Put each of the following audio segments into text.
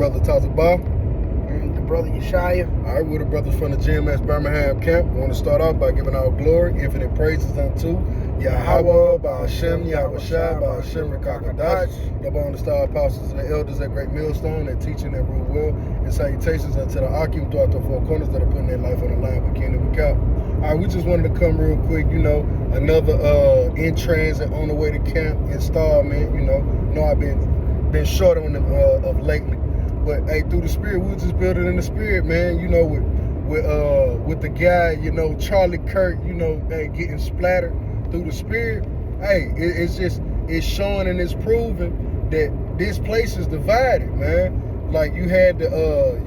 brother Tazabah. And the brother Yahawah. All right, we're the brothers from the GMS Birmingham camp. We want to start off by giving our glory, infinite praises unto Yahawah, bahasham, Rawchaa Rawchaa Qadash, the born the star apostles and the elders at Great Millstone, that teaching that rule well, and salutations unto the Akim throughout the four corners that are putting their life on the line with Kingdom of Cap. All right, we just wanted to come real quick, another in transit on the way to camp installment. I've been short on them of lately, but hey, through the spirit, we just build it in the spirit, man. With the guy, Charlie Kirk, getting splattered through the spirit. Hey, it's showing and it's proving that this place is divided, man. Like you had the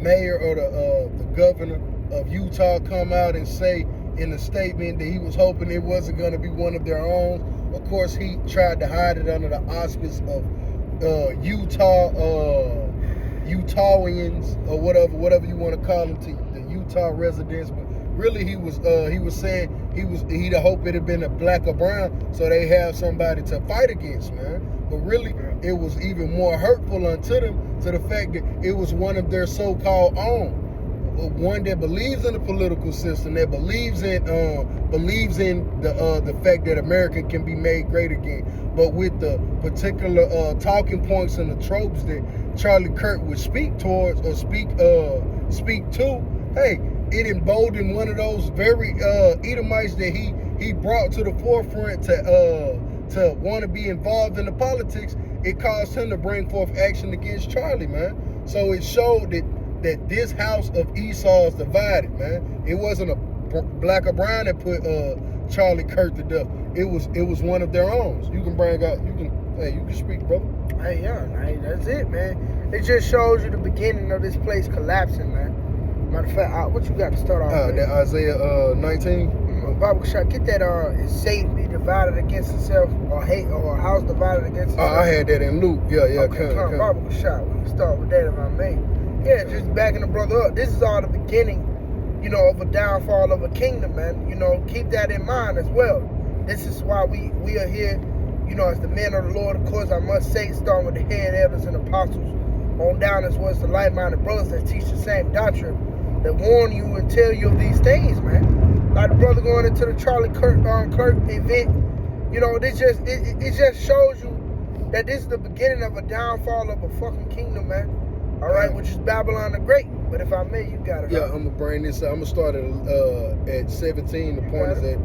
mayor or the governor of Utah come out and say in a statement that he was hoping it wasn't going to be one of their own. Of course, he tried to hide it under the auspice of Utahians or whatever you want to call them, to the Utah residents. But really, he was saying he'd hope it had been a black or brown, so they have somebody to fight against, man. But really, it was even more hurtful unto them, to the fact that it was one of their so-called own. One that believes in the political system, that believes in the fact that America can be made great again, but with the particular talking points and the tropes that Charlie Kirk would speak towards or speak to, hey, it emboldened one of those very Edomites that he brought to the forefront to want to be involved in the politics. It caused him to bring forth action against Charlie, man. So it showed that this house of Esau is divided, man. It wasn't a black or brown that put Charlie Kirk to death. It was one of their own. You can speak, brother. Hey, that's it, man. It just shows you the beginning of this place collapsing, man. Matter of fact, what you got to start off with? That Isaiah 19. Bible shot, get that. Is Satan be divided against himself, or hate, or a house divided against itself? I had that in Luke. Yeah. Okay, come. Bible shot. We can start with that if I may. Yeah, just backing the brother up. This is all the beginning, of a downfall of a kingdom, man. Keep that in mind as well. This is why we are here, as the men of the Lord. Of course, I must say, starting with the head elders and apostles, on down as well as the like-minded brothers that teach the same doctrine, that warn you and tell you of these things, man. Like the brother going into the Charlie Kirk event, it just shows you that this is the beginning of a downfall of a fucking kingdom, man. All right, which is Babylon the Great. But if I may, you got it. Yeah, I'm gonna bring this. I'm gonna start at 17. The point is at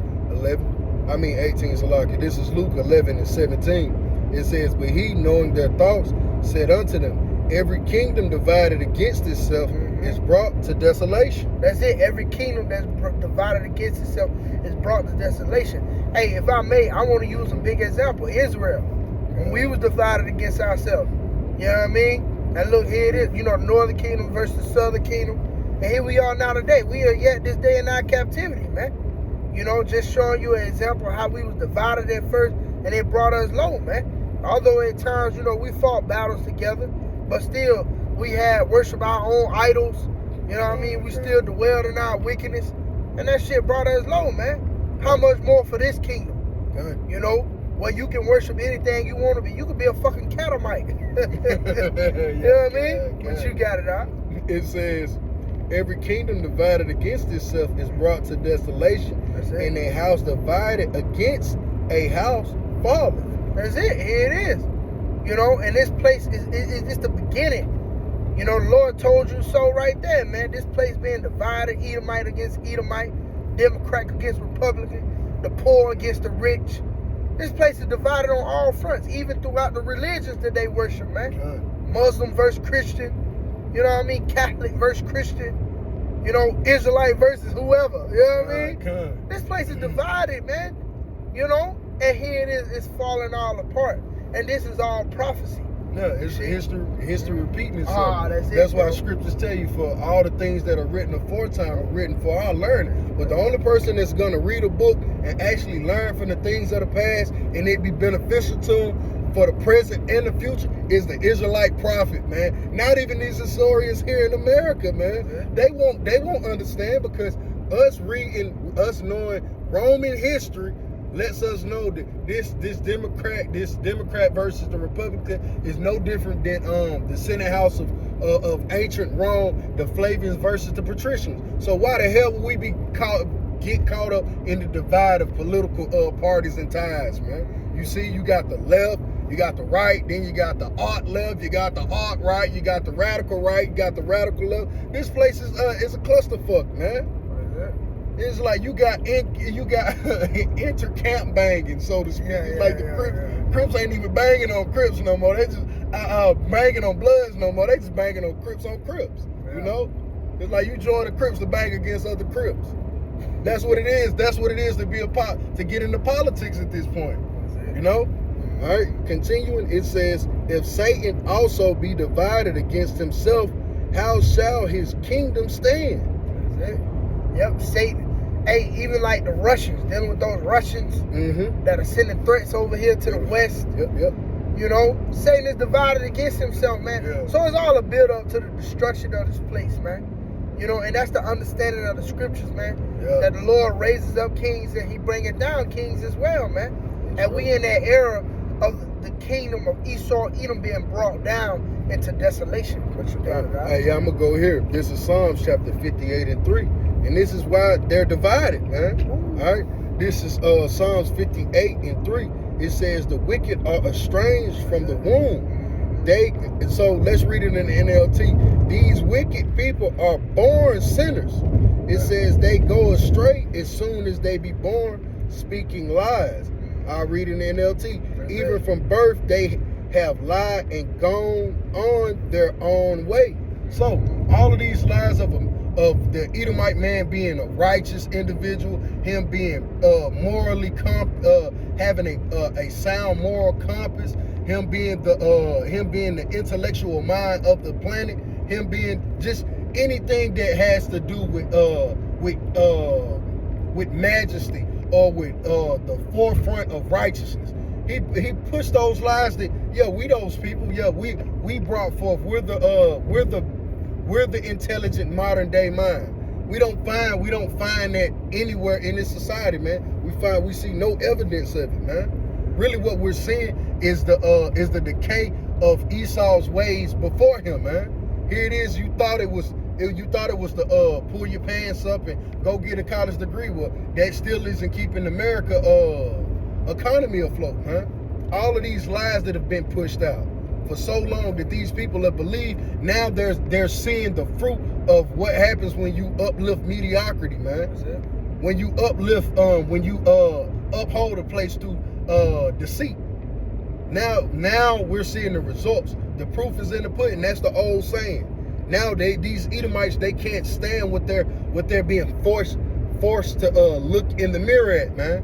18. So like this is Luke 11 and 17. It says, "But he, knowing their thoughts, said unto them, Every kingdom divided against itself is brought to desolation." That's it. Every kingdom that's divided against itself is brought to desolation. Hey, if I may, I want to use a big example. Israel, when we was divided against ourselves. You know what I mean? And look, here it is, the northern kingdom versus the southern kingdom. And here we are now today. We are yet this day in our captivity, man. Just showing you an example of how we was divided at first, and it brought us low, man. Although at times, we fought battles together, but still, we had worship our own idols. You know what I mean? We still dwelled in our wickedness. And that shit brought us low, man. How much more for this kingdom? Where you can worship anything you want to be. You could be a fucking catamite. You know what I mean? But you got it out. It says, every kingdom divided against itself is brought to desolation, and a house divided against a house falleth. That's it. Here it is. And this place is just the beginning. The Lord told you so right there, man. This place being divided, Edomite against Edomite, Democrat against Republican, the poor against the rich. This place is divided on all fronts, even throughout the religions that they worship, man. Muslim versus Christian, Catholic versus Christian, Israelite versus whoever, what I mean? This place is divided, man, and here it is, it's falling all apart. And this is all prophecy. No, it's history repeating itself. That's why scriptures tell you, for all the things that are written aforetime are written for our learning. But the only person that's going to read a book and actually learn from the things of the past and it be beneficial to them for the present and the future is the Israelite prophet, man. Not even these historians here in America, man. They won't understand, because us knowing Roman history, lets us know that this Democrat versus the Republican is no different than the Senate House of ancient Rome, the Flavians versus the Patricians. So why the hell would we get caught up in the divide of political parties and ties, man? You see, you got the left, you got the right, then you got the art left, you got the art right, you got the radical right, you got the radical left. This place is a clusterfuck, man. What is that? It's like you got inter-camp banging, so to speak. Crips ain't even banging on Crips no more. They just banging on Bloods no more. They just banging on Crips. Yeah. You know, it's like you join the Crips to bang against other Crips. That's what it is. That's what it is to be to get into politics at this point. You know. All right. Continuing, it says, if Satan also be divided against himself, how shall his kingdom stand? That's it. Yep, Satan. Hey, even like the Russians, dealing with those Russians that are sending threats over here to the West. Yep. You know, Satan is divided against himself, man. Yeah. So it's all a build up to the destruction of this place, man. You know, and that's the understanding of the scriptures, man. Yeah. That the Lord raises up kings and he bringing down kings as well, man. And we in that era of the kingdom of Esau, Edom being brought down into desolation. What you think about? Hey, I'm gonna go here. This is Psalms chapter 58 and 3. And this is why they're divided, man. Ooh. All right. This is Psalms 58 and 3. It says the wicked are estranged from the womb. So let's read it in the NLT. These wicked people are born sinners. It says they go astray as soon as they be born, speaking lies. I'll read in the NLT. Even from birth they have lied and gone on their own way. So all of these lies of the Edomite man being a righteous individual, him being morally having a sound moral compass, him being the intellectual mind of the planet, him being just anything that has to do with majesty or with the forefront of righteousness. He pushed those lies that we those people, we brought forth. We're the intelligent modern day mind. We don't find that anywhere in this society, man. We see no evidence of it, man. Really what we're seeing is the decay of Esau's ways before him, man. Here it is, you thought it was the pull your pants up and go get a college degree. Well, that still isn't keeping America economy afloat, man. All of these lies that have been pushed out for so long that these people have believed, now they're seeing the fruit of what happens when you uplift mediocrity, man. When you uplift, uphold a place through deceit. Now we're seeing the results. The proof is in the pudding. That's the old saying. Now these Edomites, they can't stand what they're being forced to look in the mirror at, man.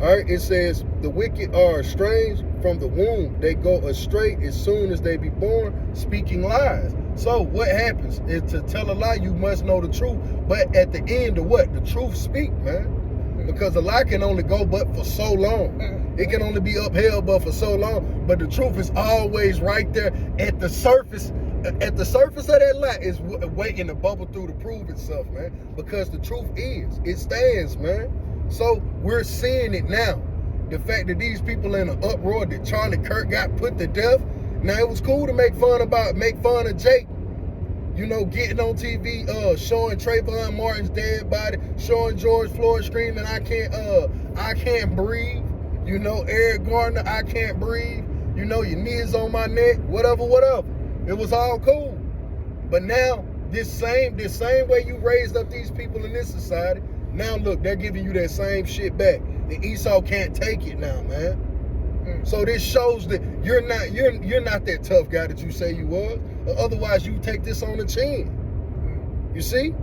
All right, it says the wicked are estranged from the womb. They go astray as soon as they be born, speaking lies. So what happens is, to tell a lie, you must know the truth. But at the end of what? The truth speak, man. Because a lie can only go but for so long. It can only be upheld but for so long. But the truth is always right there at the surface. At the surface of that lie is waiting to bubble through to prove itself, man. Because the truth it stands, man. So we're seeing it now. The fact that these people in an uproar that Charlie Kirk got put to death. Now it was cool to make fun of Jake, getting on TV, showing Trayvon Martin's dead body, showing George Floyd screaming, I can't breathe. Eric Garner, I can't breathe. Your knee is on my neck, whatever. It was all cool. But now this same way you raised up these people in this society, now look, they're giving you that same shit back. And Esau can't take it now, man. So this shows that you're not that tough guy that you say you was. Otherwise, you take this on the chin. You see?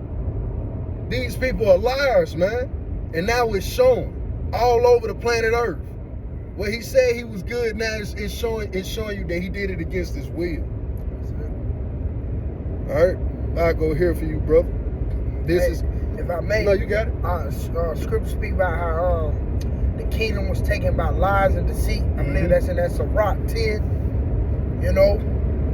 These people are liars, man. And now it's showing all over the planet Earth. What he said he was good, now it's showing you that he did it against his will. All right, I'll go here for you, brother. If I may, no, you got it. Scripture speak about how the kingdom was taken by lies and deceit. I believe that's in that Sirach 10.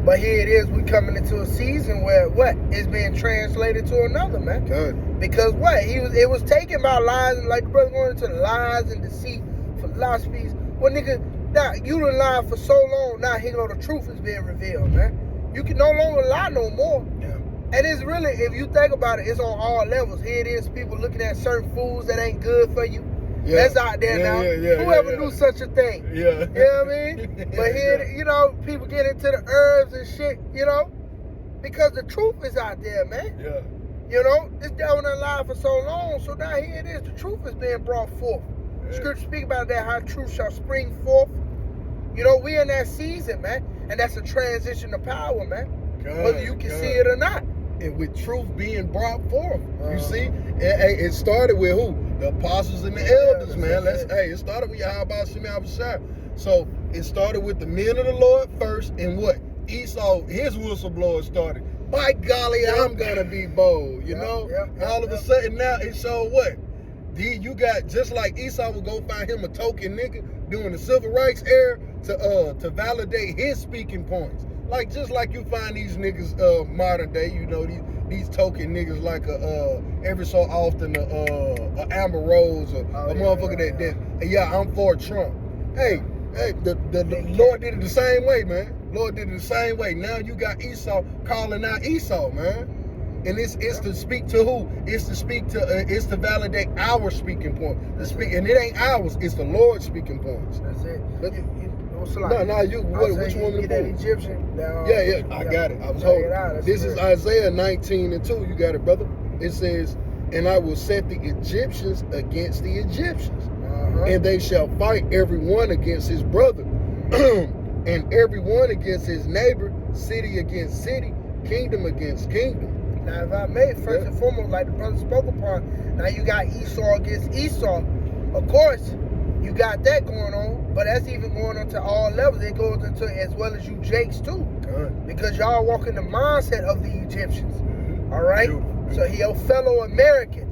But here it is, we coming into a season where what is being translated to another, man. Good. Because what it was taken by lies, and like the brother going into lies and deceit, philosophies. Well, nigga, now you done lied for so long. Now here go the truth is being revealed, man. You can no longer lie no more. Yeah. And it's really, if you think about it, it's on all levels. Here it is, people looking at certain foods that ain't good for you. Yeah. That's out there now. Whoever knew such a thing. Yeah. You know what I mean? But here, you know, people get into the herbs and shit, you know, because the truth is out there, man. Yeah. You know, this devil done lied for so long, so now here it is, the truth is being brought forth. Yeah. Scripture speak about that, how truth shall spring forth. You know, we in that season, man, and that's a transition to power, man. Whether you can see it or not. And with truth being brought forth, you see, it started with who? The apostles and the elders, man. It started with Yahawashi. So it started with the men of the Lord first, and what? Esau, his whistleblower started. By golly, I'm gonna be bold, you know? All of a sudden now it showed what? You got, just like Esau would go find him a token nigga during the civil rights era to validate his speaking points. Like, just like you find these niggas modern day, you know, these token niggas like every so often a Amber Rose or a motherfucker that I'm for Trump. Hey, the Lord did it the same way, man. Lord did it the same way. Now you got Esau calling out Esau, man. And it's to speak to who? It's to speak to it's to validate our speaking point. And it ain't ours, it's the Lord's speaking points. That's it. Which one get that Egyptian down. Yeah, I got it. I was holding. This is Isaiah 19:2. You got it, brother. It says, and I will set the Egyptians against the Egyptians, and they shall fight every one against his brother, and every one against his neighbor, city against city, kingdom against kingdom. Now, if I may, first and foremost, like the brother spoke upon, now you got Esau against Esau. Of course, you got that going on, but that's even going on to all levels. It goes into as well as you Jakes too, because y'all walk in the mindset of the Egyptians. All right, so he your fellow American.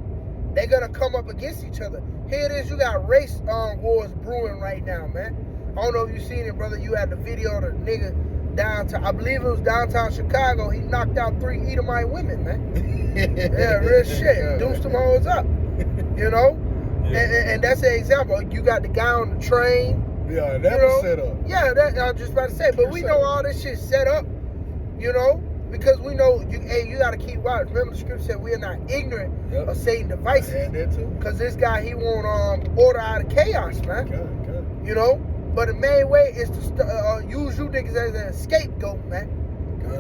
They're gonna come up against each other. Here it is. You got race wars brewing right now, man. I don't know if you seen it, brother. You had the video of the nigga downtown. I believe it was downtown Chicago. He knocked out 3 Edomite women, man. Yeah, real shit. Deuced them hoes up. You know. And that's an example. You got the guy on the train. Yeah, that was set up. Yeah, that I was just about to say. But we know all this shit set up, you know, because we know you got to keep watch. Remember the scripture said we are not ignorant of Satan's devices. Because this guy, he won't order out of chaos, man. You know, but the main way is to use you niggas as an scapegoat, man.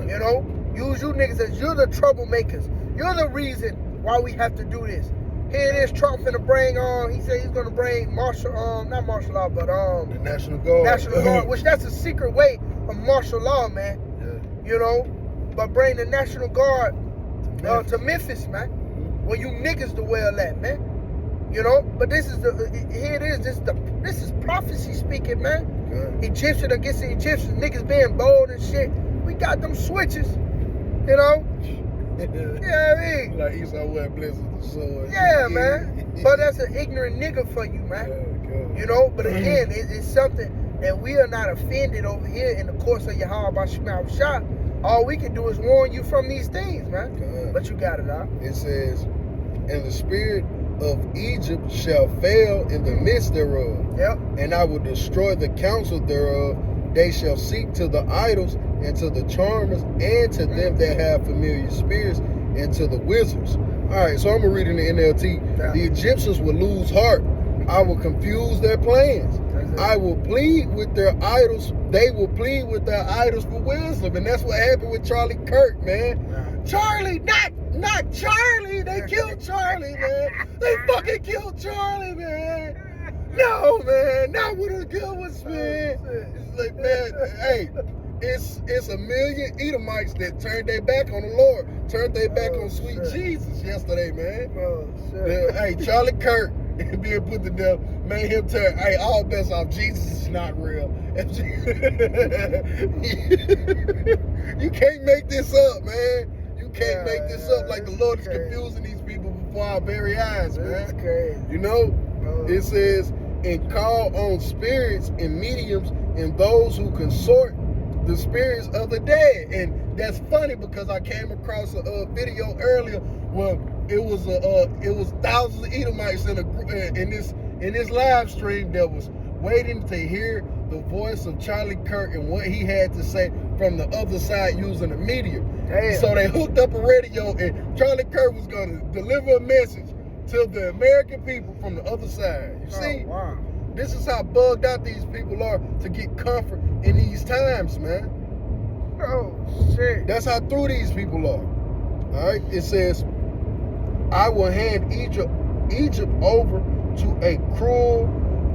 You know, use you niggas as you're the troublemakers. You're the reason why we have to do this. Here it is, Trump finna bring he said he's gonna bring not martial law, but the National Guard. National Guard, which that's a secret way of martial law, man. Yeah. You know, but bring the National Guard to Memphis, man. Where you niggas dwell at, man. You know, but this is here it is, this is prophecy speaking, man. Egyptian against the Egyptians, niggas being bold and shit. We got them switches, you know. Yeah, I mean, like Esau wearing blizzards, so yeah, man. But that's an ignorant nigga for you, man. You know, but again, it's something that we are not offended over here in the course of Yahawashi. All we can do is warn you from these things, man. But you got it out. It says, and the spirit of Egypt shall fail in the midst thereof. Yep. And I will destroy the counsel thereof. They shall seek to the idols and to the charmers and to them that have familiar spirits and to the wizards. All right, so I'm going to read in the NLT. Yeah. The Egyptians will lose heart. I will confuse their plans. I will plead with their idols. They will plead with their idols for wisdom. And that's what happened with Charlie Kirk, man. Yeah. Charlie, not Charlie. They killed Charlie, man. They fucking killed Charlie, man. No, man, not with a good one, man. It's like, man, hey, it's a million Edomites that turned their back on the Lord, turned their back on sweet Jesus yesterday, man. Hey, Charlie Kirk being put to death, made him turn, hey, all bets off. Jesus is not real. You can't make this up, man. You can't make this up. Like the Lord is confusing these people before our very eyes, man. That's crazy. You know, it says, and call on spirits and mediums and those who consort the spirits of the dead. And that's funny because I came across a video earlier where it was thousands of Edomites in this live stream that was waiting to hear the voice of Charlie Kirk and what he had to say from the other side using the media. Damn. So they hooked up a radio and Charlie Kirk was going to deliver a message to the American people from the other side. You see? Wow. This is how bugged out these people are to get comfort in these times, man. Oh, shit. That's how through these people are. All right? It says, I will hand Egypt over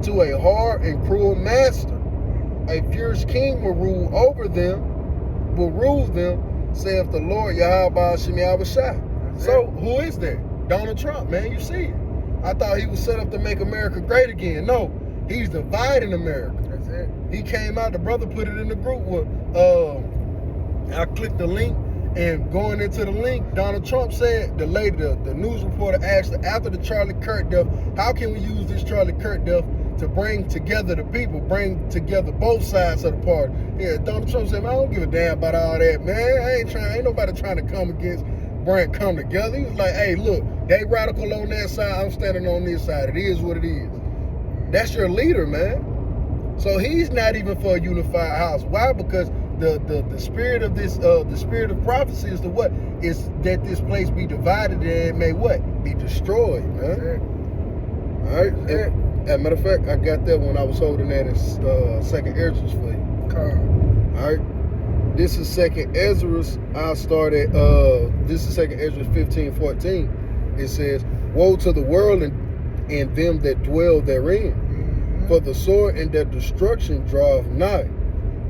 to a hard and cruel master. A fierce king will rule them, saith the Lord Yahawashi. So, who is that? Donald Trump, man. You see it. I thought he was set up to make America great again. No, he's dividing America. That's it. He came out, the brother put it in the group with, I clicked the link, and going into the link, Donald Trump said, the news reporter asked after the Charlie Kirk death, how can we use this Charlie Kirk death to bring together the people, bring together both sides of the party? Yeah, Donald Trump said, man, I don't give a damn about all that, man. Ain't nobody trying to come together. He was like, hey, look, they radical on that side, I'm standing on this side. It is what it is. That's your leader, man. So he's not even for a unified house. Why? Because the spirit of this, the spirit of prophecy is is that this place be divided and it may what? Be destroyed, man. All right. As a matter of fact, I got that when I was holding that in Second Ezra's for you. All right. This is Second Ezra's. I started. This is Second Ezra's 15:14. It says, "Woe to the world and them that dwell therein, for the sword and their destruction draweth nigh,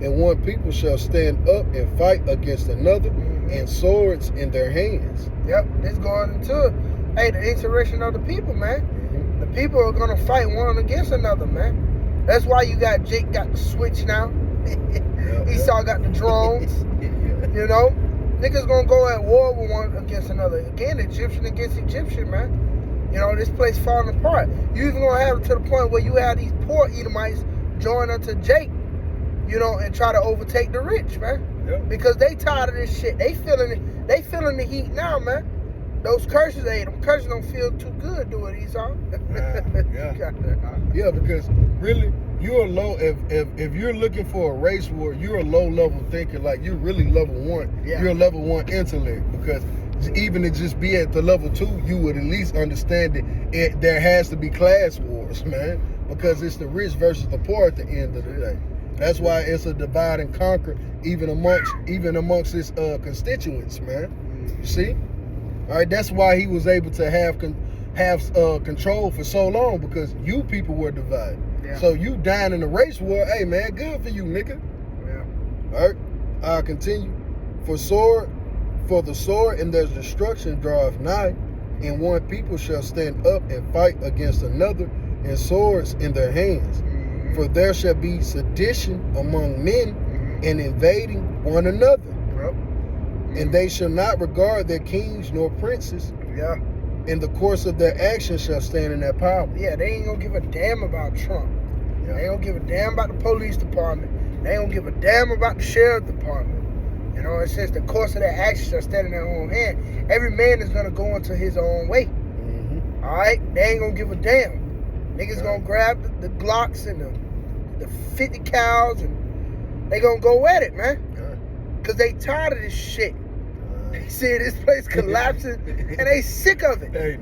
and one people shall stand up and fight against another, and swords in their hands." Yep, this going into the insurrection of the people, man. The people are gonna fight one against another, man. That's why you got Jake got the switch now. Esau got the drones. You know, niggas gonna go at war with one against another. Again, Egyptian against Egyptian, man. You know, this place falling apart. You even gonna have it to the point where you have these poor Edomites join unto Jake, you know, and try to overtake the rich, man. Yep. Because they tired of this shit. They feeling it. They feeling the heat now, man. Those curses, them curses don't feel too good, do it, Esau? Yeah, because really, you're low. If you're looking for a race war, you're a low level thinker. Like you're really level 1. Yeah. You're a level 1 intellect. Because even to just be at the level 2, you would at least understand that there has to be class wars, man. Because it's the rich versus the poor at the end of the day. That's why it's a divide and conquer even amongst his constituents, man. You see? All right, that's why he was able to have control for so long, because you people were divided. Yeah. So you dying in a race war, hey man, good for you, nigga. Yeah. All right, I'll continue. For the sword and their destruction draweth nigh, and one people shall stand up and fight against another, and swords in their hands. Mm-hmm. For there shall be sedition among men, and invading one another. Yep. And they shall not regard their kings nor princes. Yeah. In the course of their actions shall stand in their power. Yeah, they ain't gonna give a damn about Trump. Yeah. They ain't gonna give a damn about the police department. They ain't gonna give a damn about the sheriff department. You know, it says the course of their actions shall stand in their own hand. Every man is gonna go into his own way. Mm-hmm. All right? They ain't gonna give a damn. Niggas gonna grab the Glocks and the 50 cows and they gonna go at it, man. Because they tired of this shit. They see this place collapsing and they sick of it. Hey,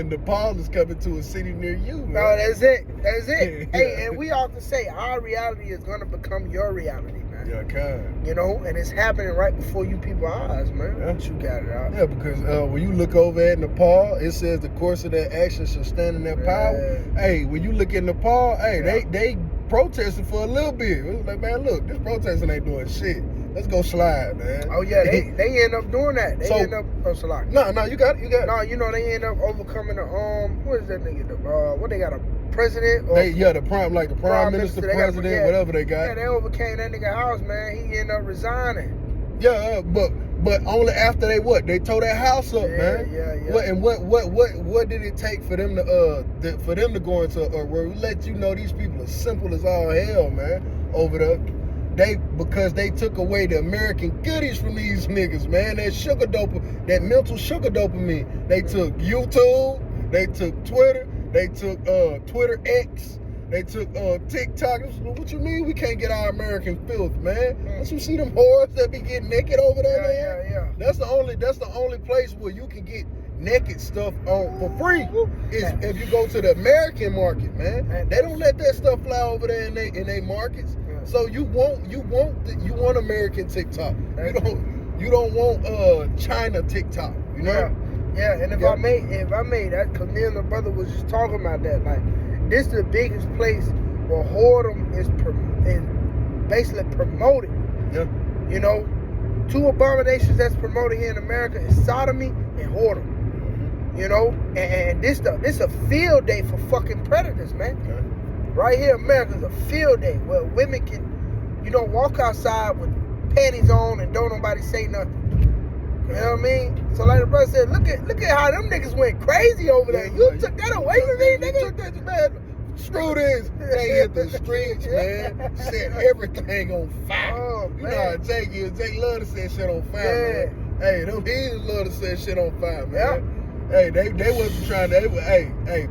Nepal is coming to a city near you, man. No, that's it. That's it. Hey, and we often say our reality is going to become your reality, man. Yeah, kind. You know, and it's happening right before you people's eyes, man. Yeah. Once you got it out. Yeah, because when you look over at Nepal, it says the course of their actions shall stand in their power. Hey, when you look at Nepal, hey, they protested for a little bit. It was like, man, look, this protesting ain't doing shit. Let's go slide, man. Oh yeah, they end up doing that. They end up slide. No, you got it. No, you know they end up overcoming the what is that nigga? What they got, a president? Or the prime minister, president, whatever they got. Yeah, they overcame that nigga house, man. He ended up resigning. Yeah, but only after they tore that house up, man. Yeah. What did it take for them to go into where we let you know these people are simple as all hell, man, over there. because they took away the American goodies from these niggas, man. That mental sugar dopamine. They took YouTube, they took Twitter, they took Twitter X, they took TikTok. What you mean we can't get our American filth, man? Don't you see them whores that be getting naked over there, man? Yeah. That's the only place where you can get naked stuff on for free is if you go to the American market, man. They don't let that stuff fly over there in they markets. So you want American TikTok. You don't want China TikTok. You know? Yeah. And if I made that, because me and the brother was just talking about that. Like, this is the biggest place where whoredom is basically promoted. Yeah. You know, 2 abominations that's promoted here in America is sodomy and whoredom. You know, and this a field day for fucking predators, man. Okay. Right here, America's a field day where women can, you know, walk outside with panties on and don't nobody say nothing. You know what I mean? So like the brother said, look at how them niggas went crazy over there. You took that away from me, nigga. You took that, man. Screw this. They hit the streets, man. Set everything on fire. Oh, you know how Jake is. Jake love to set shit on fire, man. Hey, them heathens love to set shit on fire, man. Hey, they wasn't trying to. Hey,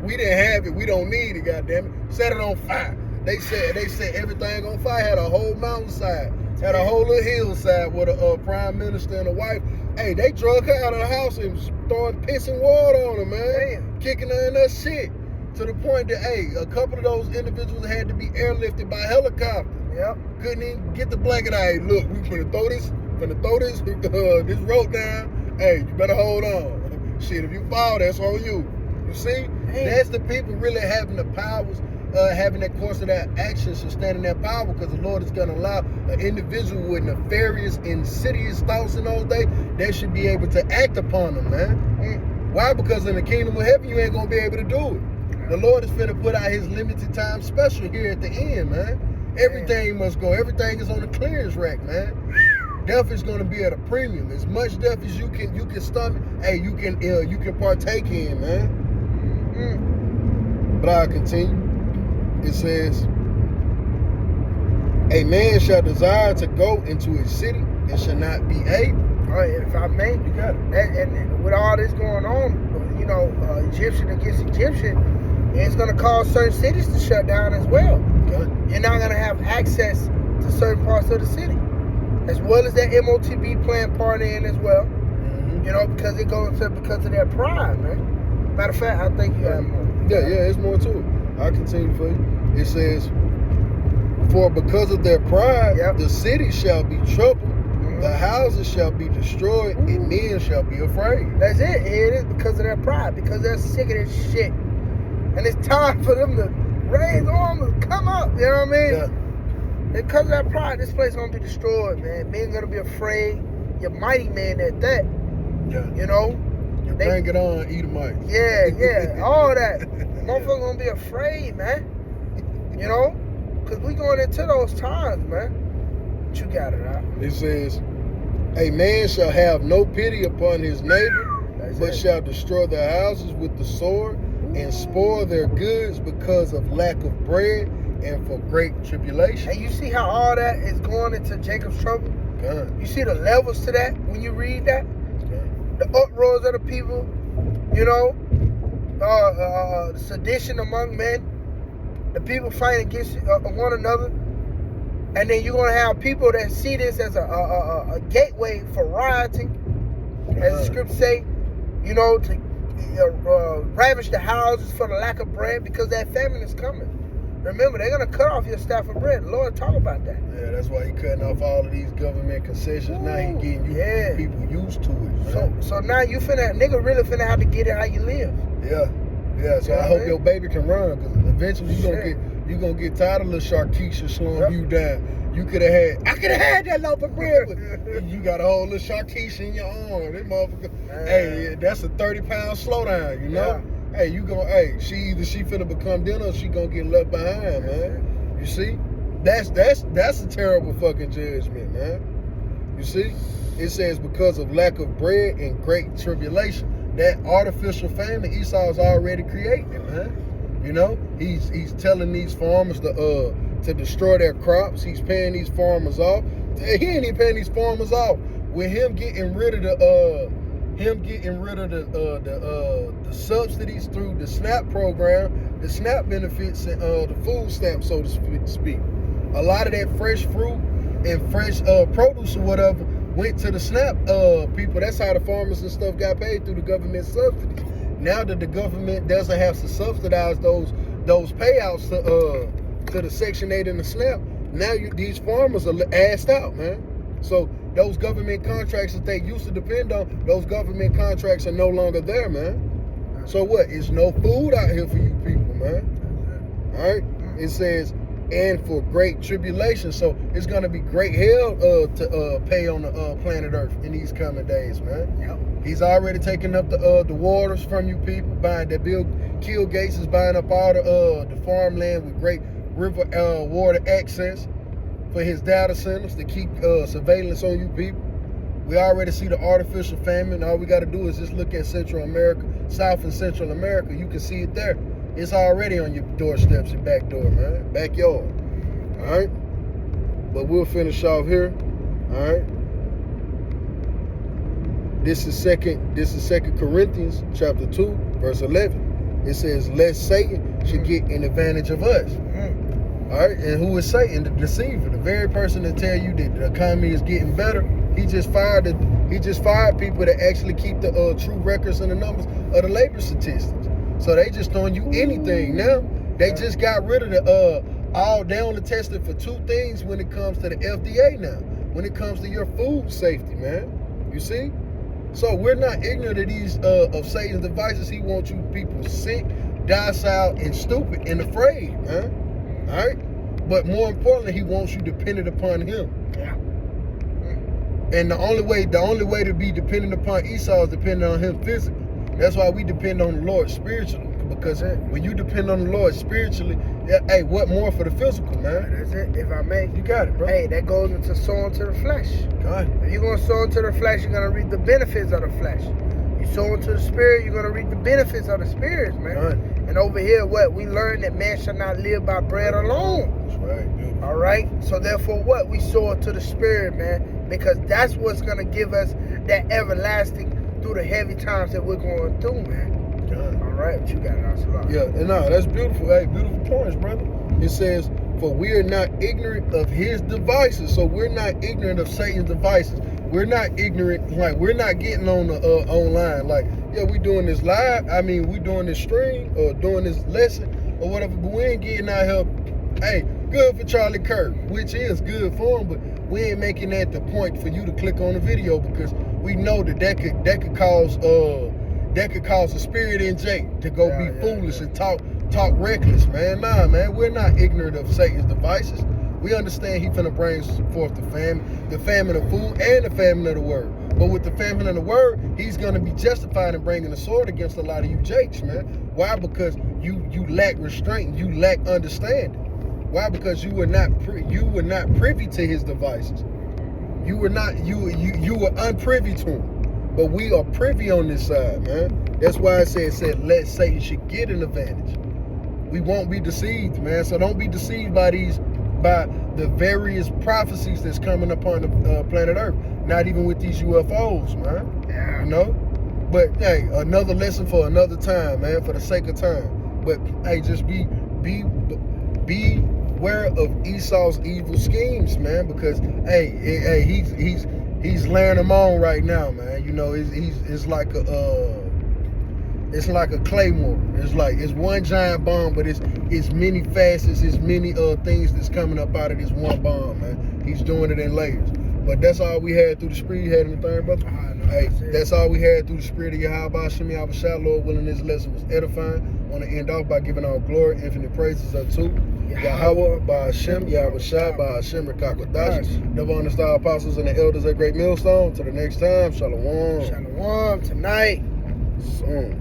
we didn't have it. We don't need it. Goddamn it, set it on fire. They set everything on fire. Had a whole mountainside, had a whole little hillside with a prime minister and a wife. Hey, they drug her out of the house and started pissing water on her, man, kicking her in her shit to the point that a couple of those individuals had to be airlifted by helicopter. Yep. Couldn't even get the blanket out. Hey, look, we finna throw this this rope down. Hey, you better hold on. Shit, if you fall, that's on you. You see? That's the people really having the powers, having that course of their actions, sustaining that power, because the Lord is going to allow an individual with nefarious, insidious thoughts in those days, they should be able to act upon them, man. Why? Because in the kingdom of heaven, you ain't going to be able to do it. The Lord is finna put out his limited time special here at the end, man. Everything must go. Everything is on the clearance rack, man. Death is going to be at a premium. As much death as you can stomach, you can partake in, man. But I'll continue. It says, a man shall desire to go into his city and shall not be able. All right, if I may, You got it. and with all this going on, you know, Egyptian against Egyptian, it's going to cause certain cities to shut down as well. Okay. You're not going to have access to certain parts of the city, as well as that MOTB playing part in as well. You know, because it goes to because of their pride, man. Matter of fact, I think you have more. Yeah, it's more to it. I'll continue for you. It says, for because of their pride, the city shall be troubled, the houses shall be destroyed, and men shall be afraid. That's it. It is because of their pride, because they're sick of this shit. And it's time for them to raise arms and come up, you know what I mean? Yeah. Because of that pride, this place is going to be destroyed, man. Men going to be afraid. You're mighty man at that. Yeah. You know? You bring it on, Edomite. Yeah, all that. Motherfuckers going to be afraid, man. You know? Because we going into those times, man. But you got it, out. It says, a man shall have no pity upon his neighbor, but shall destroy their houses with the sword and spoil their goods because of lack of bread and for great tribulation. And you see how all that is going into Jacob's trouble? God. You see the levels to that when you read that? God. The uproars of the people, you know, the sedition among men, the people fighting against one another. And then you're going to have people that see this as a gateway for rioting, as the scriptures say, you know, to ravish the houses for the lack of bread because that famine is coming. Remember, they're going to cut off your staff of bread. The Lord talk about that. Yeah, that's why he cutting off all of these government concessions. Now he getting people used to it. So now you nigga really finna have to get it how you live. Yeah. So I hope your baby can run, because eventually you gonna get tired of little Sharkeisha slowing you down. I could have had that loaf of bread, but you got a whole little Sharkeisha in your arm. This motherfucker, hey, that's a 30-pound slowdown, you know? Yeah. She finna become dinner or she gonna get left behind, man. You see? That's a terrible fucking judgment, man. You see? It says because of lack of bread and great tribulation. That artificial famine Esau's already created, man. You know? He's telling these farmers to to destroy their crops. He's paying these farmers off. He ain't even paying these farmers off. With him getting rid of the subsidies through the SNAP program, the SNAP benefits, and the food stamp, so to speak. A lot of that fresh fruit and fresh produce or whatever went to the SNAP people. That's how the farmers and stuff got paid, through the government subsidies. Now that the government doesn't have to subsidize those payouts to the Section 8 and the SNAP, now these farmers are assed out, man. So those government contracts that they used to depend on, those government contracts are no longer there, man. So what? It's no food out here for you people, man. All right? It says, and for great tribulation. So it's going to be great hell to pay on the planet Earth in these coming days, man. Yep. He's already taking up the waters from you people, buying that Bill Gates is buying up all the farmland with great river water access for his data centers to keep surveillance on you people. We already see the artificial famine. All we got to do is just look at Central America, South and Central America. You can see it there. It's already on your doorsteps, your back door, man, backyard. All right, but we'll finish off here. All right. This is Second Corinthians chapter 2, verse 11. It says, lest Satan should get an advantage of us. All right, and who is Satan? The deceiver, the very person that tell you that the economy is getting better. He just fired people that actually keep the true records and the numbers of the labor statistics. So they just throwing you anything now. They just got rid of the they only tested for 2 things when it comes to the FDA now. When it comes to your food safety, man. You see? So we're not ignorant of these of Satan's devices. He wants you people sick, docile, and stupid and afraid, man. All right, but more importantly, he wants you dependent upon him. Yeah. And the only way to be dependent upon Esau is dependent on him physically. That's why we depend on the Lord spiritually. Because when you depend on the Lord spiritually, hey, what more for the physical, man? That's it. If I may, you got it, bro. Hey, that goes into sowing to the flesh. Got it. If you're gonna sow into the flesh, you're gonna reap the benefits of the flesh. You sow into the spirit, you're gonna reap the benefits of the spirit, man. Got it. And over here, what we learn that man shall not live by bread alone. That's right, dude. All right. So therefore, what we sow into the spirit, man, because that's what's gonna give us that everlasting through the heavy times that we're going through, man. All right, what you got, Rawchaa? Yeah, and no, that's beautiful. Hey, beautiful points, brother. It says, for we are not ignorant of his devices. So we're not ignorant of Satan's devices. We're not ignorant, like we're not getting on the online, like, yeah, we doing this live. I mean, we doing this stream or doing this lesson or whatever, but we ain't getting out here. Hey, good for Charlie Kirk, which is good for him, but we ain't making that the point for you to click on the video, because we know that could cause a spirit in Jake to go be foolish and talk reckless, man. Nah, man, we're not ignorant of Satan's devices. We understand he finna bring forth the famine of food and the famine of the word. But with the famine of the word, he's gonna be justified in bringing the sword against a lot of you Jakes, man. Why? Because you lack restraint, you lack understanding. Why? Because you were not privy to his devices. You were unprivy to him. But we are privy on this side, man. That's why it said let Satan should get an advantage. We won't be deceived, man. So don't be deceived by the various prophecies that's coming upon the planet Earth. Not even with these UFOs, man. Yeah. You know? But hey, another lesson for another time, man, for the sake of time. But hey, just beware of Esau's evil schemes, man, because hey, he's laying them on right now, man. You know, it's like a claymore. It's one giant bomb, but it's many facets, it's many things that's coming up out of this one bomb, man. He's doing it in layers. But that's all we had through the spirit. You had anything, brother? Hey, that's all we had through the spirit of Yahawashi, Yahawashi. Lord willing, this lesson was edifying. I want to end off by giving all glory, infinite praises unto Yahawah, bahasham, Yahawashi, bahasham, Rawchaa Qadash. Never on the star apostles and the elders at Great Millstone. Till the next time, shalom. Shalom tonight. Soon.